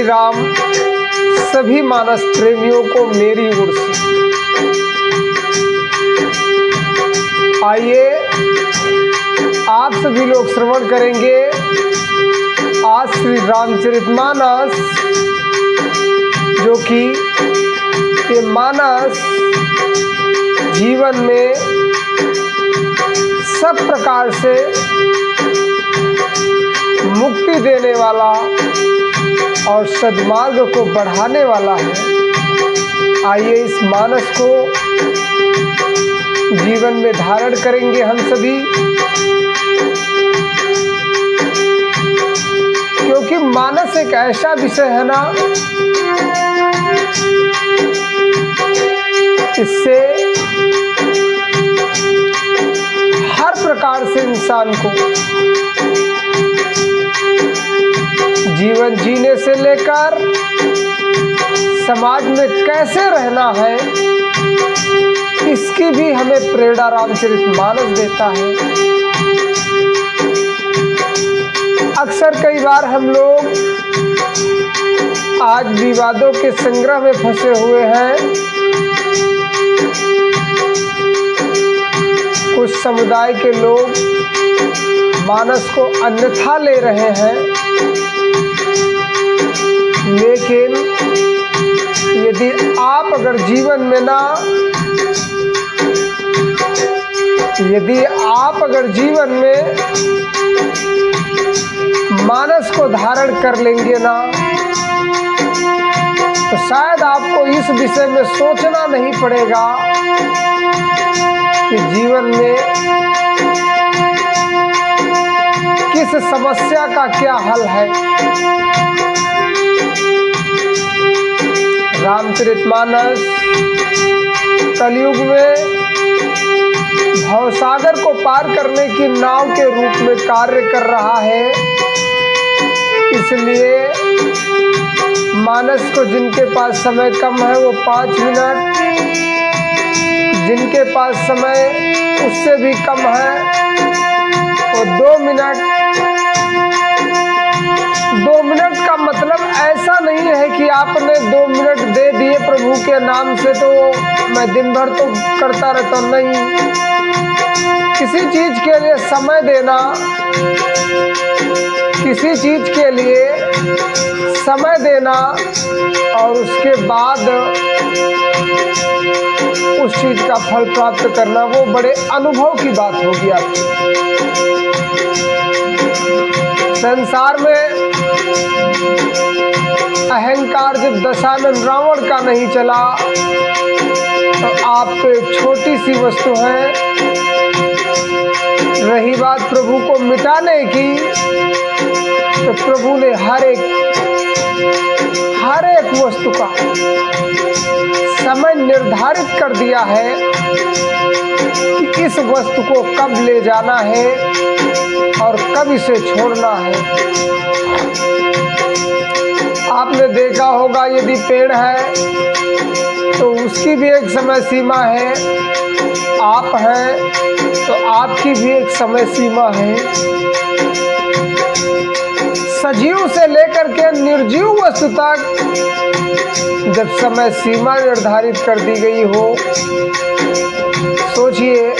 राम सभी मानस प्रेमियों को मेरी ओर से। आइए आप सभी लोग श्रवण करेंगे आज श्री रामचरितमानस, जो कि ये मानस जीवन में सब प्रकार से मुक्ति देने वाला और सद्मार्ग को बढ़ाने वाला है। आइए इस मानस को जीवन में धारण करेंगे हम सभी, क्योंकि मानस एक ऐसा विषय है ना, इससे हर प्रकार से इंसान को जीवन जीने से लेकर समाज में कैसे रहना है, इसकी भी हमें प्रेरणा रामचरितमानस देता है। अक्सर कई बार हम लोग आज विवादों के संग्रह में फंसे हुए हैं। कुछ समुदाय के लोग मानस को अन्यथा ले रहे हैं, लेकिन यदि आप अगर जीवन में मानस को धारण कर लेंगे ना, तो शायद आपको इस विषय में सोचना नहीं पड़ेगा कि जीवन में किस समस्या का क्या हल है। रामचरितमानस कलयुग में भवसागर को पार करने की नाव के रूप में कार्य कर रहा है। इसलिए मानस को जिनके पास समय कम है वो 5 मिनट, जिनके पास समय उससे भी कम है वो 2 मिनट। 2 मिनट का मतलब ऐसा नहीं है कि आपने 2 मिनट दे दिए प्रभु के नाम से तो मैं दिन भर तो करता रहता, नहीं। किसी चीज के लिए समय देना, किसी चीज के लिए समय देना और उसके बाद उस चीज का फल प्राप्त करना, वो बड़े अनुभव की बात होगी आपकी। संसार में अहंकार जब दशानन रावण का नहीं चला, तो आप तो एक छोटी सी वस्तु है। रही बात प्रभु को मिटाने की, तो प्रभु ने हर एक वस्तु का समय निर्धारित कर दिया है कि इस वस्तु को कब ले जाना है और कब इसे छोड़ना है। आपने देखा होगा यदि पेड़ है तो उसकी भी एक समय सीमा है, आप हैं तो आपकी भी एक समय सीमा है। सजीव से लेकर के निर्जीव वस्तु तक जब समय सीमा निर्धारित कर दी गई हो, सोचिए,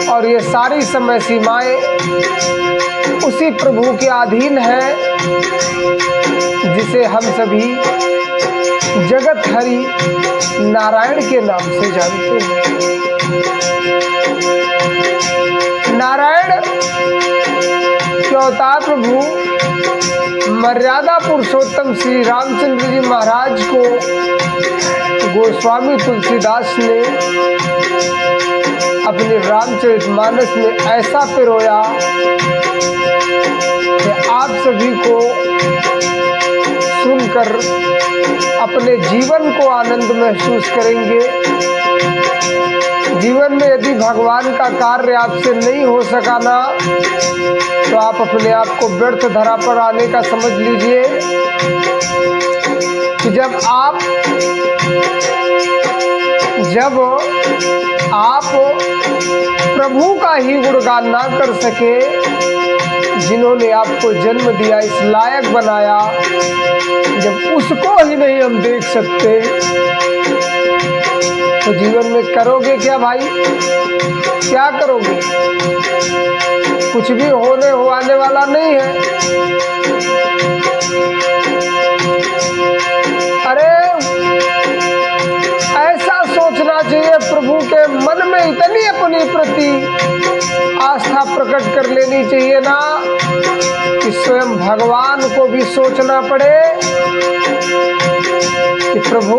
और ये सारी समय सीमाएं उसी प्रभु के अधीन है जिसे हम सभी जगत हरि नारायण के नाम से जानते हैं। नारायण के अवतार प्रभु मर्यादा पुरुषोत्तम श्री रामचंद्र जी महाराज को गोस्वामी तुलसीदास ने अपने रामचरितमानस में ऐसा पिरोया कि आप सभी को सुनकर अपने जीवन को आनंद महसूस करेंगे। जीवन में यदि भगवान का कार्य आपसे नहीं हो सका ना, तो आप अपने आप को व्यर्थ धरा पर आने का समझ लीजिए कि जब आप प्रभु का ही गुणगान ना कर सके, जिन्होंने आपको जन्म दिया, इस लायक बनाया, जब उसको ही नहीं हम देख सकते तो जीवन में करोगे क्या भाई? क्या करोगे? कुछ भी आने वाला नहीं है। अरे ऐसा सोचना चाहिए, प्रभु के मन में इतनी अपनी प्रति आस्था प्रकट कर लेनी चाहिए ना कि स्वयं भगवान को भी सोचना पड़े कि प्रभु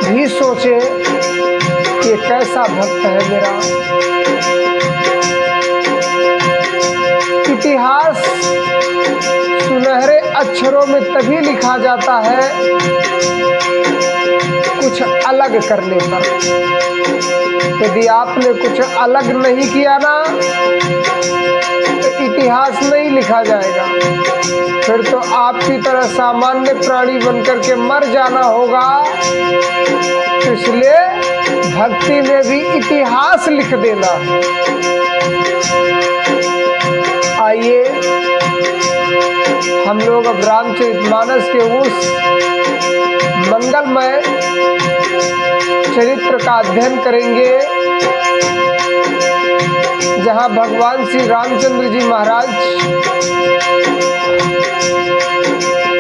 भी सोचे कि ये कैसा भक्त है मेरा। इतिहास सुनहरे अक्षरों में तभी लिखा जाता है कुछ अलग करने पर। यदि आपने कुछ अलग नहीं किया ना तो इतिहास नहीं लिखा जाएगा, फिर तो आपकी तरह सामान्य प्राणी बनकर के मर जाना होगा। इसलिए भक्ति में भी इतिहास लिख देना है। आइए हम लोग अब रामचरितमानस के उस मंगलमय चरित्र का अध्ययन करेंगे जहां भगवान श्री रामचंद्र जी महाराज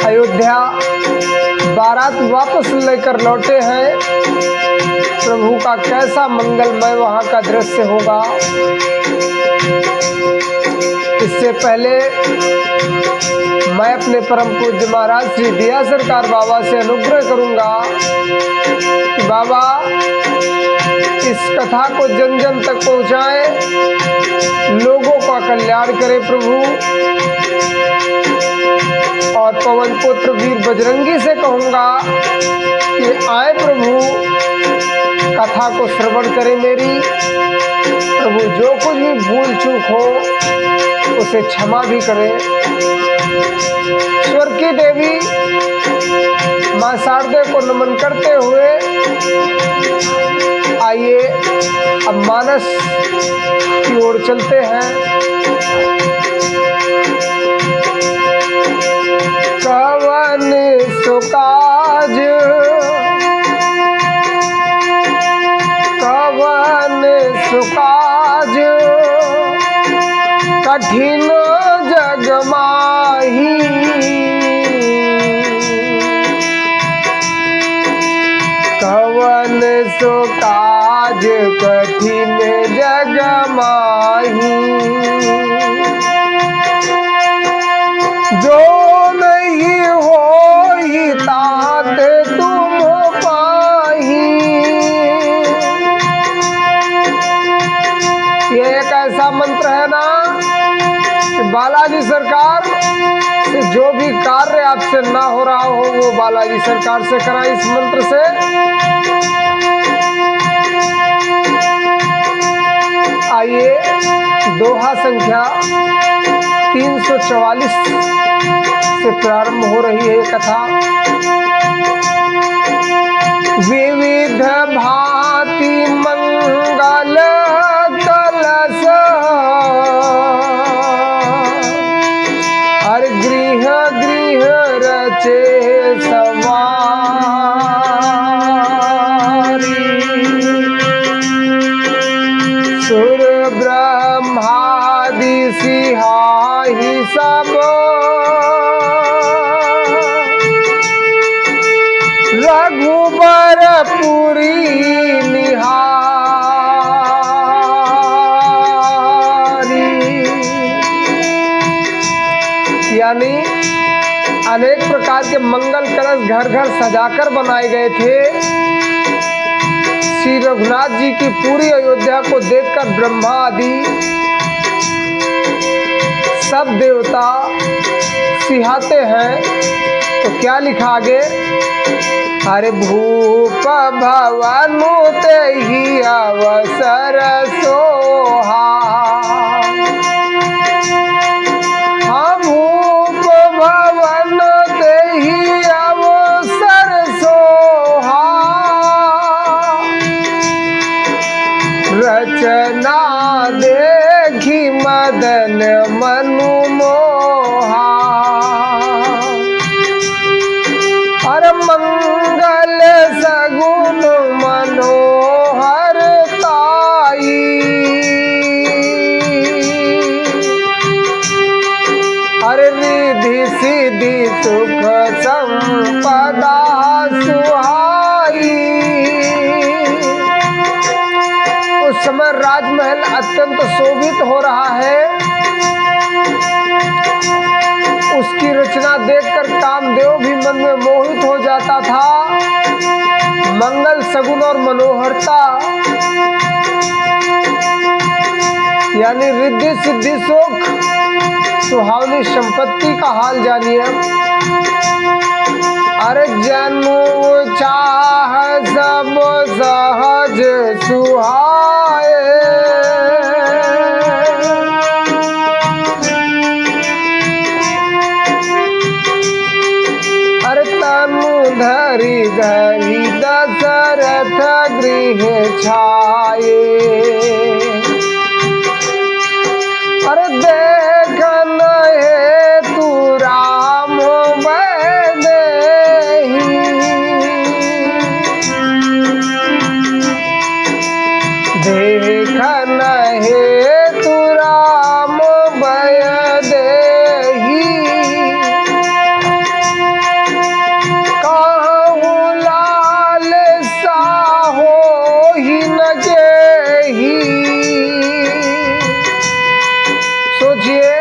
अयोध्या बारात वापस लेकर लौटे हैं। प्रभु का कैसा मंगलमय वहां का दृश्य होगा। इससे पहले मैं अपने परम पूज्य महाराज श्री दिया सरकार बाबा से अनुग्रह करूंगा कि बाबा इस कथा को जन जन तक पहुंचाएं, लोगों का कल्याण करें प्रभु। और पवन पुत्र वीर बजरंगी से कहूंगा कि आए प्रभु, कथा को श्रवण करें मेरी। प्रभु जो कुछ भी भूल चूक हो उसे क्षमा भी करें। स्वर की देवी मां शारदे को नमन करते हुए आइए अब मानस की ओर चलते हैं। कवन सुकाज कठिन जग माही, कवन सुकाज कठिन जग माही। जो नहीं होई तात तुम पाही। ये एक ऐसा मंत्र है ना कि बालाजी सरकार से जो भी कार्य आपसे ना हो रहा हो वो बालाजी सरकार से कराएं इस मंत्र से। आइए दोहा संख्या 344 से प्रारंभ हो रही है कथा। विविध भांति मंगल कलश हर गृह गृह रचे सवारी। सुर ब्रह्मादि सिहाही सब रघुबर पुरी निहारी। यानी अनेक प्रकार के मंगल कलश घर घर सजाकर बनाए गए थे। श्री रघुनाथ जी की पूरी अयोध्या को देखकर ब्रह्मा आदि सब देवता सिहाते हैं। तो क्या लिखा आगे? अरे भूप भवनु तेहि अवसर सोहा। हाँ भूप भवन तेहि अवसर सोहा। रचना देखी मदन मनु मोहा। अरे मंगल सगुन मनोहर ताई। अरे रिधि सिद्धि सुख संपदा सुहाई। उस समय राजमहल अत्यंत शोभित हो रहा है। उसकी रचना देखकर कामदेव भी मन में मोहित हो जाता था। मंगल सगुन और मनोहरता यानी रिद्धि सिद्धि सुख सुहावनी संपत्ति का हाल जानिए। अरे जन्म चाह सब सहज सुहाए। अरे तनु धरि धरि दशरथ गृह छाए। अरे देखन हेतु राम वैदेही। देखन हेतु राम वैदेही। कहूँ लाल साहो ही न जेही। सोचिए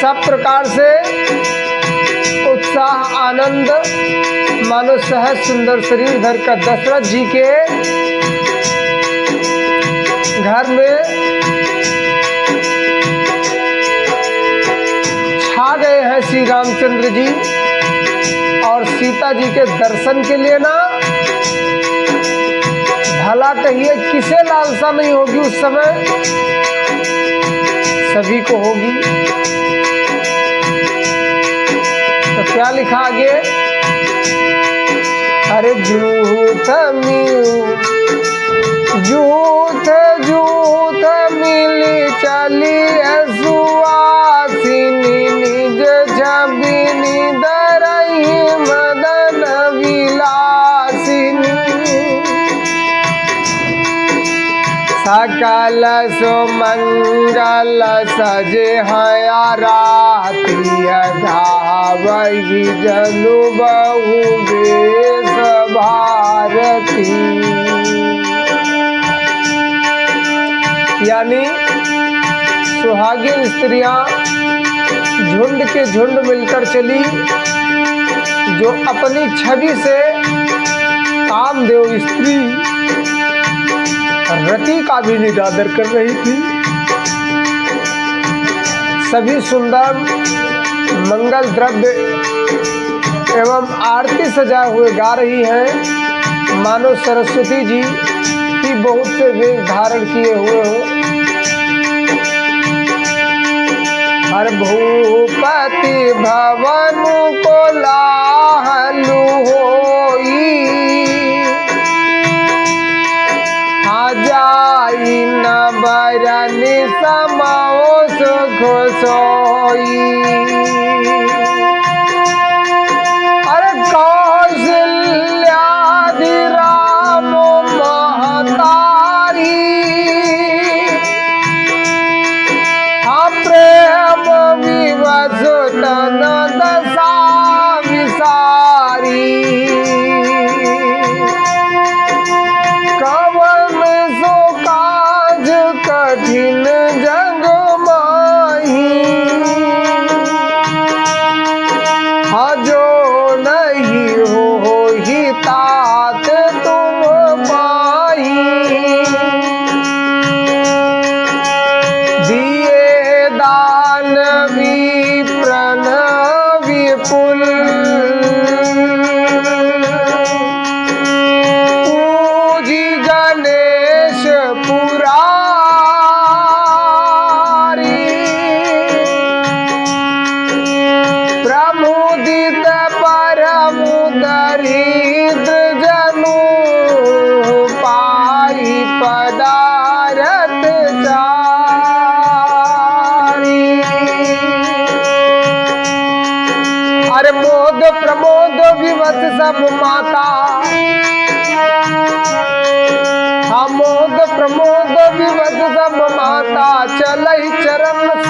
सब प्रकार से उत्साह आनंद मानो सहज सुंदर शरीर धर कर दशरथ जी के घर में छा गए हैं श्री रामचंद्र जी। और सीता जी के दर्शन के लिए ना भला कहिए किसे लालसा नहीं होगी उस समय, सभी को होगी। तो क्या लिखा आगे? अरे जूथ जूथ मिली चली सुवासिनी निज छबिनी दरई मदन विलासिनी। सकल सुमंगल सजे हया रातिया धावही जनु बहु बेस भारती। यानी सुहागिन स्त्रियां झुंड के झुंड मिलकर चली, जो अपनी छवि से कामदेव स्त्री रति का भी निरादर कर रही थी। सभी सुंदर मंगल द्रव्य एवं आरती सजाए हुए गा रही हैं, मानो सरस्वती जी की बहुत से वेश धारण किए हुए हो। हर भूपति भवन को लाहलु होई। जाई न बरनि समाओ सुख सोई। अरे कौशल्यादि राम महतारी। प्रेम विवश तन दशा विसारी। कठिन जग माही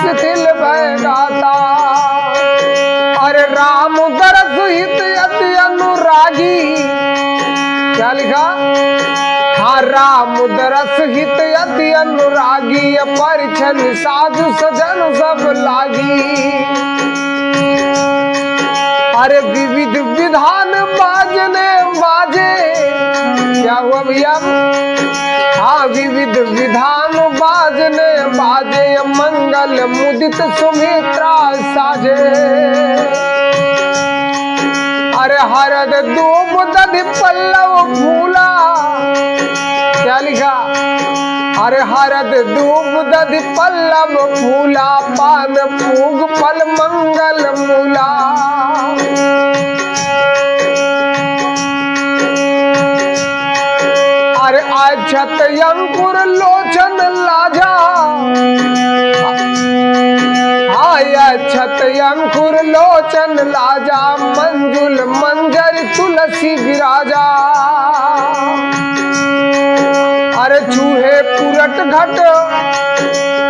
शिथिल भय गाता। अरे राम दरस हित अति अनुरागी, क्या लिखा? हाँ, राम दरस हित अति अनुरागी, परिछन साधु सजन सब लागी। अरे विविध विधान बाजने बाजे, क्या हुआ भैया? हाँ, विविध विधान बाजने बाजे, मंगल मुदित सुमित्रा साजे। अरे हरद दूब दधि पल्लव फूला, क्या लिखा? अरे हरद दूब दधि पल्लव फूला, पान पूग फल मंगल मूला। अरे अक्षत अंकुर लोचन लाजा, अक्षत अंकुर लोचन लाजा, मंजुल मंजर तुलसी विराजा। अरे छूहे पुरट घट,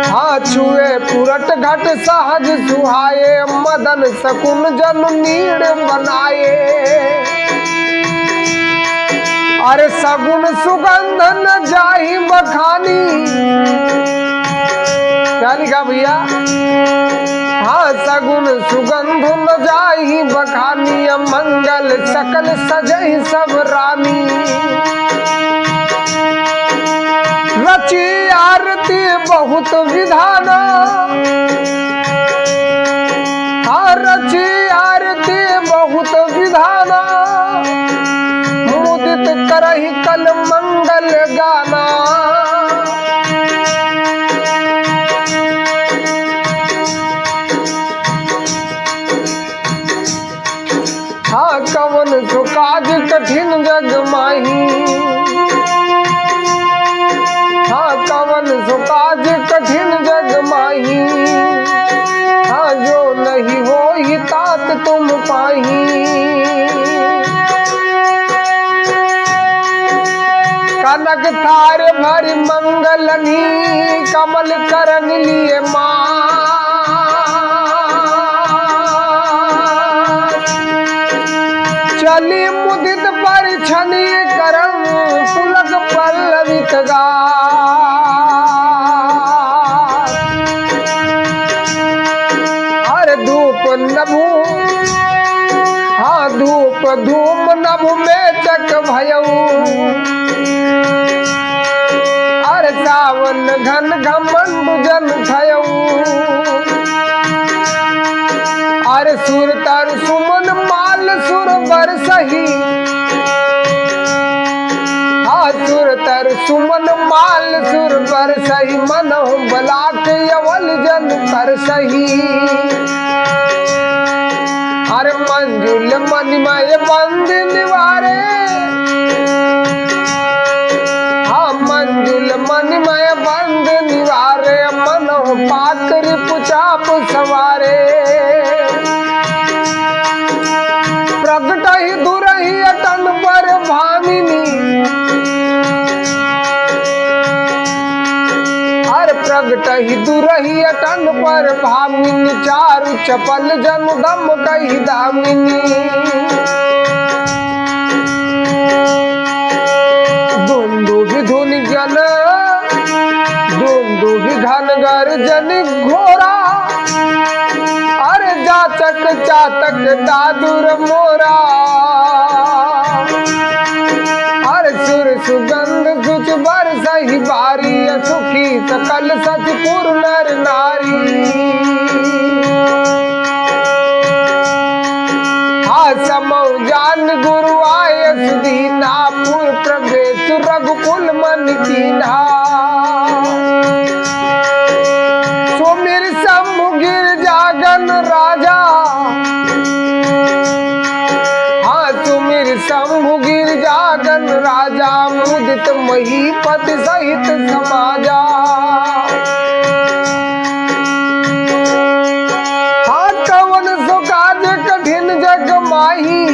हाँ छुए पुरट घट सहज सुहाए, मदन सकुन जन नीड़ बनाए। अरे सगुन सुगंध न जाहि बखानी, क्या लिखा भैया? हाँ, सगुन सुगंध न जाहि बखानी, मंगल सकल सजहि सब रानी। रची आरती बहुत विधाना, हाँ रची आरती बहुत विधाना, मुदित करहि कल मंगल गाना। हाँ, कवन सो काज कठिन जग माही, हाँ कवन सो काज कठिन जग माही, हाँ जो नहीं होहि तात तुम पाही। कनक थार भरि मंगलनी, कमल करन लिए माँ। चली मुदित परिछनी करम, पुलक पल्लवित गात। अरे धूप नभु, हाँ धूप धूम नभु में चक भयऊ। अरे सावन घन घमंड जन थयऊ। अरे सुर तर सुमन माल सुर बरसही, हाँ सुर तर सुमन माल सुर बरसही, मनहु बलाक यवल जन करसही। अरे मंजुल मणिमय बंद निवारे, हाँ मंजुल मणिमय बंद निवारे, मनहु पात्र पुचाप सवारे। प्रगटहि दुरहि अटन पर भामिनी, अरे प्रगटहि दुरहि अटन पर भामिनी, चारु चपल जनु दम कहि दामिनी। दुंदुभि धुनि जन, दुंदुभि घन गर्जन घोरा, अरे जाचक चातक दादुर मोरा। अरे सुर सुगंध सुच बरसहि बारी, सुखी सकल सचपुर नर नारी। हाँ समौ जान गुरु आय सुदीना, पुर प्रवेश रघुकुल मन कीन्हा। सुमिर शंभु गिर जागन राजा, हाँ सुमिर शंभु गिर जागन राजा, मुदित महीपति सहित समाजा। हाँ कवन सो काज कठिन जग माही,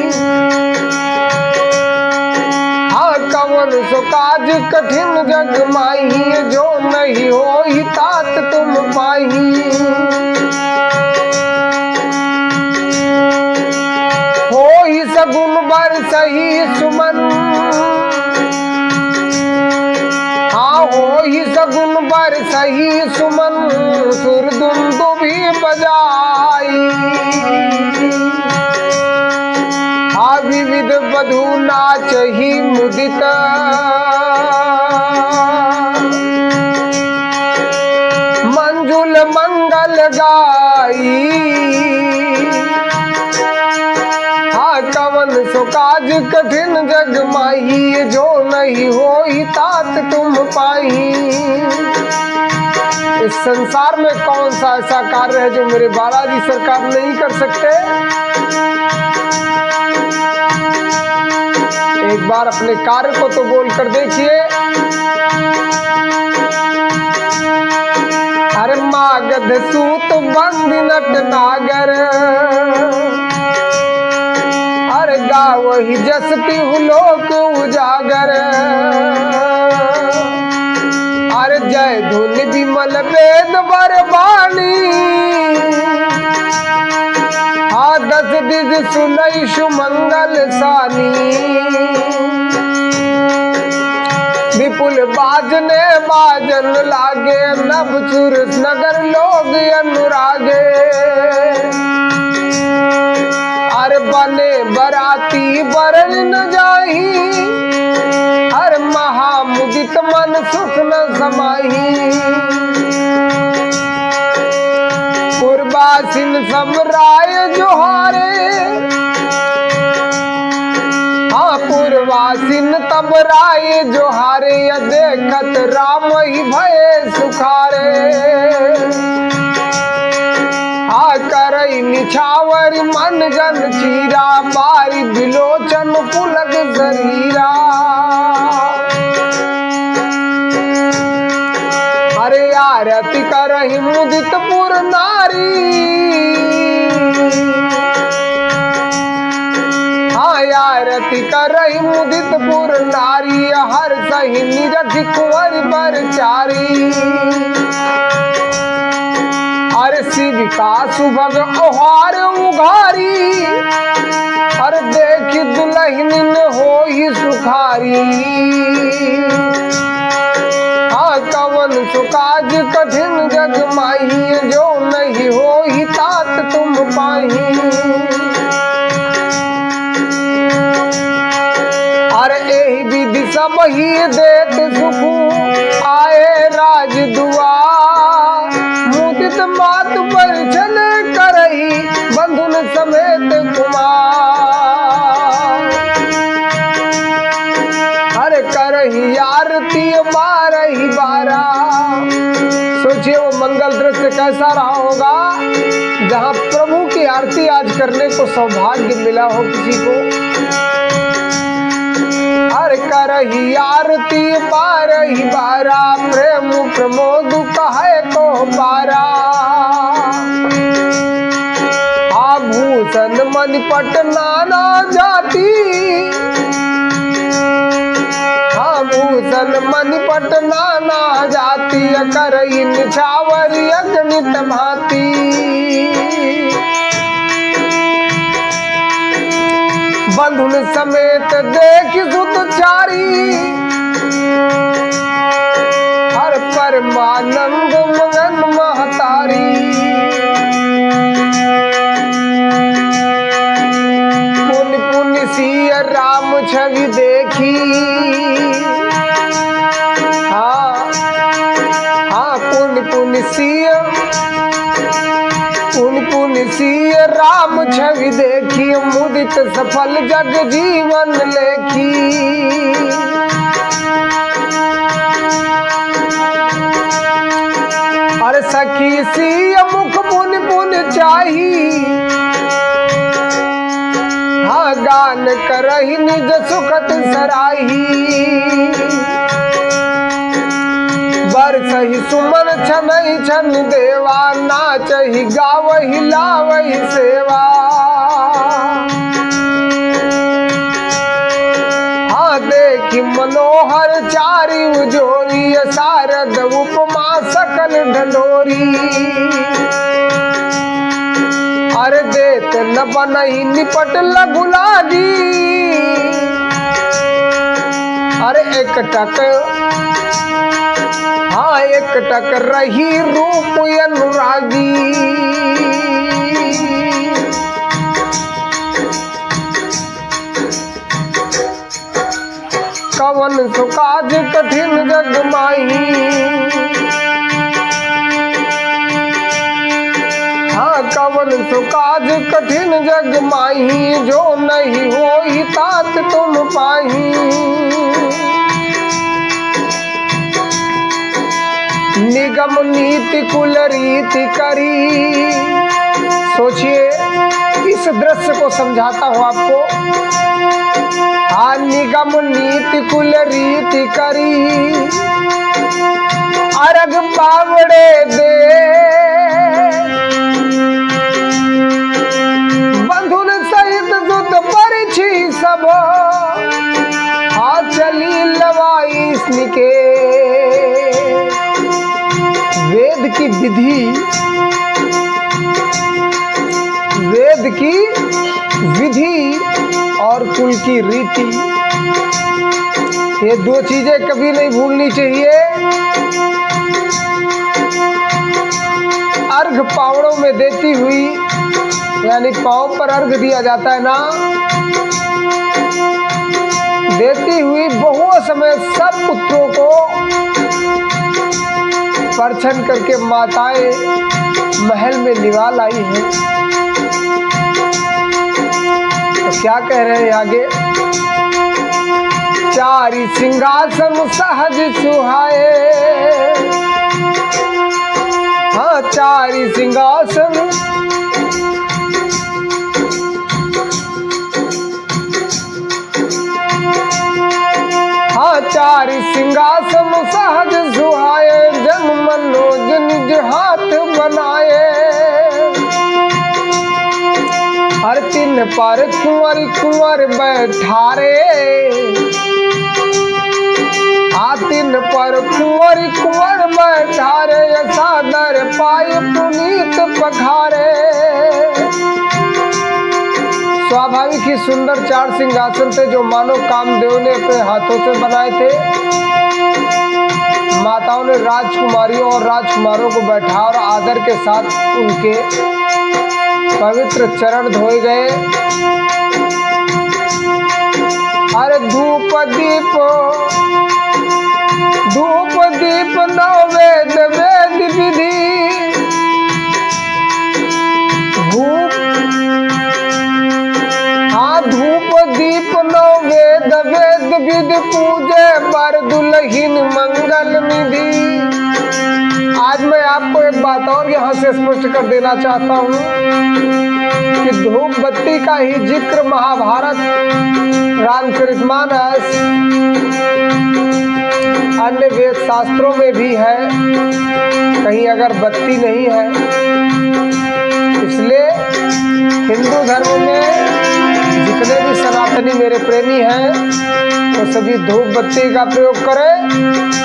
हाँ कवन सो काज कठिन जग माही, जो नहीं होई तात तुम पाही। होई सगुन बरसहि सुमन, हाँ होई सगुन बरसहि सुमन, सुरदुंदुभि बजाई। हाँ विविध वधु नाचहि मुदित, मंजुल मंगल गाई। हाँ कवन सो काज कठिन जग माही, जो नहीं होई तात तुम पाही। इस संसार में कौन सा ऐसा कार्य है जो मेरे बालाजी सरकार नहीं कर सकते। एक बार अपने कार्य को तो बोल कर देखिए। अरे मागध सूत बंदी नट नागर, अरे गावहि जस पिहु लोक उजागर। अरे जय धुन विमल वेद बर वाणी, हाँ 10 दिज सुनई सुमंगल सानी। विपुल बाजने बाजन लागे, नभ चुर नगर लोग अनुरागे। अरे बने बराती बरन न जाही, हर महामुदित मन सुख न समाही। पूर्वासिन सब राय जोहारे, हाँ पूर्वासिन तब राय जोहारे। देखत राम ही भय सुखारे, हाँ करई निछावर मन जन चीरा। बारी बिलोचन पुलक शरीरा, अरे आरती करहि मुदित पुर नारी। हाँ आरती करहि मुदित पुर नारी, हर सही निरखि कुंवर बरचारी। अरे शिव का सुभग ओहार उघारी, अरे देखि दुलहिन होई सुखारी। हाँ कवन सो काज कठिन जग माही, जो नहीं होई तात तुम पाही। अरे एहि विधि सब ही देत सुखू, आए राज दुआर। मुदित मात परिछन करही, बंधुन समेत कुमार। अरे करही आरती बारही बारा। सोचिए वो मंगल दृश्य कैसा रहा होगा, जहाँ प्रभु की आरती आज करने को सौभाग्य मिला हो किसी को। अरे करही आरती बारही बारा, प्रेम प्रमोद कहे को पारा। आभूषण मणिपट नाना जाति, आभूषण मणिपट नाना जाति। करही निछावर अगणित भांति, बंधुन समेत देखि सुत चारी। हर परमानंद मगन महतारी। पुन पुन सिय राम छवि देखी, हाँ हाँ पुन पुन सिय राम छवि देखी। मुदित सफल जग जीवन लेखी। अरे सखी सी मुख पुन पुन चाही, हाँ गान करहि निज सुखत सराही। बरसहि सुमन छनहि छन देवा, नाचहि गावहि लावहि सेवा। हाँ देख देखी मनोहर चारि उजोरी, शारद उपमा सकल ढंढोरी। अरे देत न बनई निपट लघु लागी, अरे एक टक हाँ एक टक रही रूप अनुरागी। कवन सुकाज कठिन जग माही, हाँ कवन सुकाज कठिन जग माही, जो नहीं होई तात तुम पाही। निगम नीति कुल रीति करी। सोचिए, इस दृश्य को समझाता हूं आपको। निगम नीति कुल रीति करी, अर्घ पावड़े दे बंधुन सहित सुत परिछि सब, चली लवाई के। वेद की विधि, वेद की विधि और कुल की रीति, ये दो चीजें कभी नहीं भूलनी चाहिए। अर्घ पावड़ों में देती हुई, यानी पांव पर अर्घ दिया जाता है ना, देती हुई बहुओं समय सब पुत्रों को परछन करके माताएं महल में निवा लाई हैं। तो क्या कह रहे हैं आगे? चारि सिंहासन सहज सुहाए, हाँ चारि सिंहासन चारि सिंहासन सहज सुहाए, जन मनोज निज हाथ बनाए। हर तीन पर कुंवर कुंवर बैठारे, तीन पर कुंवर कुंवर बैठारे, सादर पाए पुनीत पखारे। स्वाभाविक ही सुंदर चार सिंहासन थे जो मानव कामदेव ने अपने हाथों से बनाए थे। माताओं ने राजकुमारियों और राजकुमारों को बैठा और आदर के साथ उनके पवित्र चरण धोए गए। अरे धूप दीप नववेद वेद विधि, धूप दीप नववेद वेद विधि, पूजे पर दुल्हिन मंगल निधि। आज मैं आपको एक बात और यहाँ से स्पष्ट कर देना चाहता हूँ कि धूप बत्ती का ही जिक्र महाभारत, रामचरितमानस, अन्य वेद शास्त्रों में भी है, कहीं अगर बत्ती नहीं है। इसलिए हिंदू धर्म में जितने भी सनातनी मेरे प्रेमी हैं वो सभी धूप बत्ती का प्रयोग करें,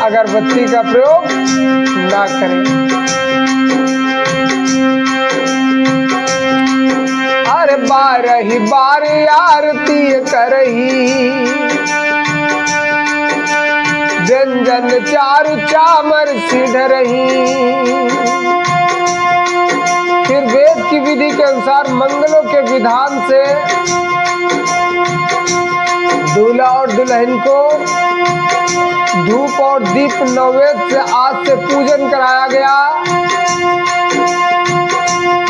अगरबत्ती का प्रयोग ना करें। अरे बारही बार आरती करही, व्यंजन चारु चामर सिधरही। फिर वेद की विधि के अनुसार मंगलों के विधान से दूल्हा और दुल्हन को धूप और दीप नैवेद्य से आज से पूजन कराया गया।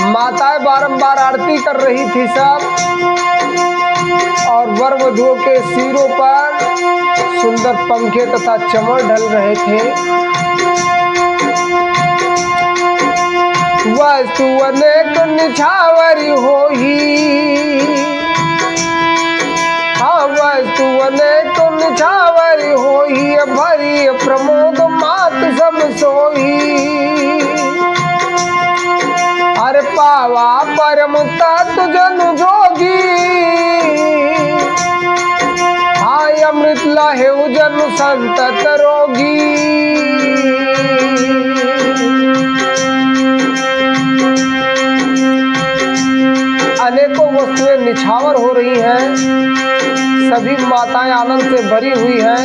माताएं बारंबार आरती कर रही थी सब, और वर वधुओं के सिरों पर सुंदर पंखे तथा चमर ढल रहे थे। वस्तु अनेक निछावरी होही, हाँ वस्तु अनेक निछावरी होही, भरी प्रमोद मात सब सोही। अरे पावा परम तत्व जन जोगी, हाय अमृत लहे जन संतत रोगी। अनेकों वस्तुएं निछावर हो रही हैं, सभी माताएं आनंद से भरी हुई हैं,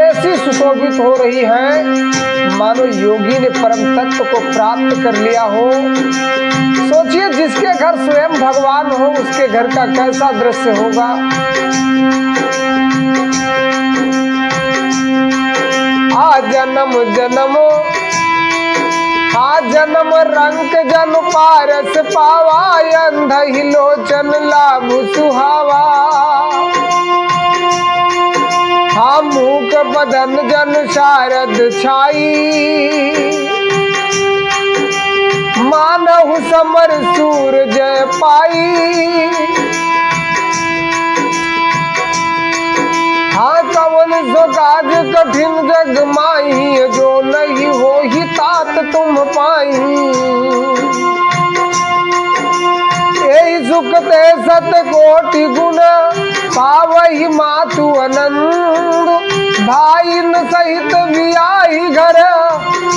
ऐसी सुशोभित हो रही हैं मानो योगी ने परम तत्व को प्राप्त कर लिया हो। सोचिए, जिसके घर स्वयं भगवान हो उसके घर का कैसा दृश्य होगा। आ जन्म जन्मो आ जन्म रंग जन पारस पावा, अंधहि लोचन लाभ सुहावा। हा मूक बदन जन शारद छाई, मानहु समर सूर जय पाई। हाँ कवन सो काज कठिन जग माही, जो नहीं हो ही तात तुम पाई। यही सुख ते सत कोटि गुण, पावहि मातु आनंद। भाई न सहित बियाही घर,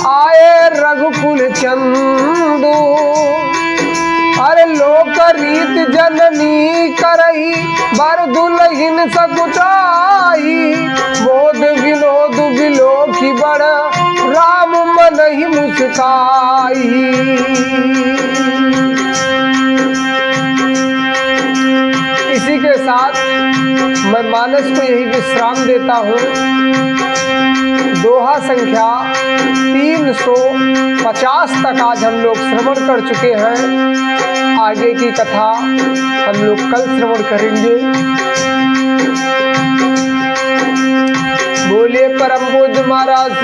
आए रघुकुल चंदू। अरे लोक रीत जननी करही, बर दुलहिन सकुचाई। बोध विनोद बिलोकी बड़, राम मन ही मुस्काई। इसी के साथ मैं मानस को यही विश्राम देता हूँ। दोहा संख्या 350 तक आज हम लोग श्रवण कर चुके हैं। आगे की कथा हम लोग कल श्रवण करेंगे। बोलिए परम पूज्य महाराज।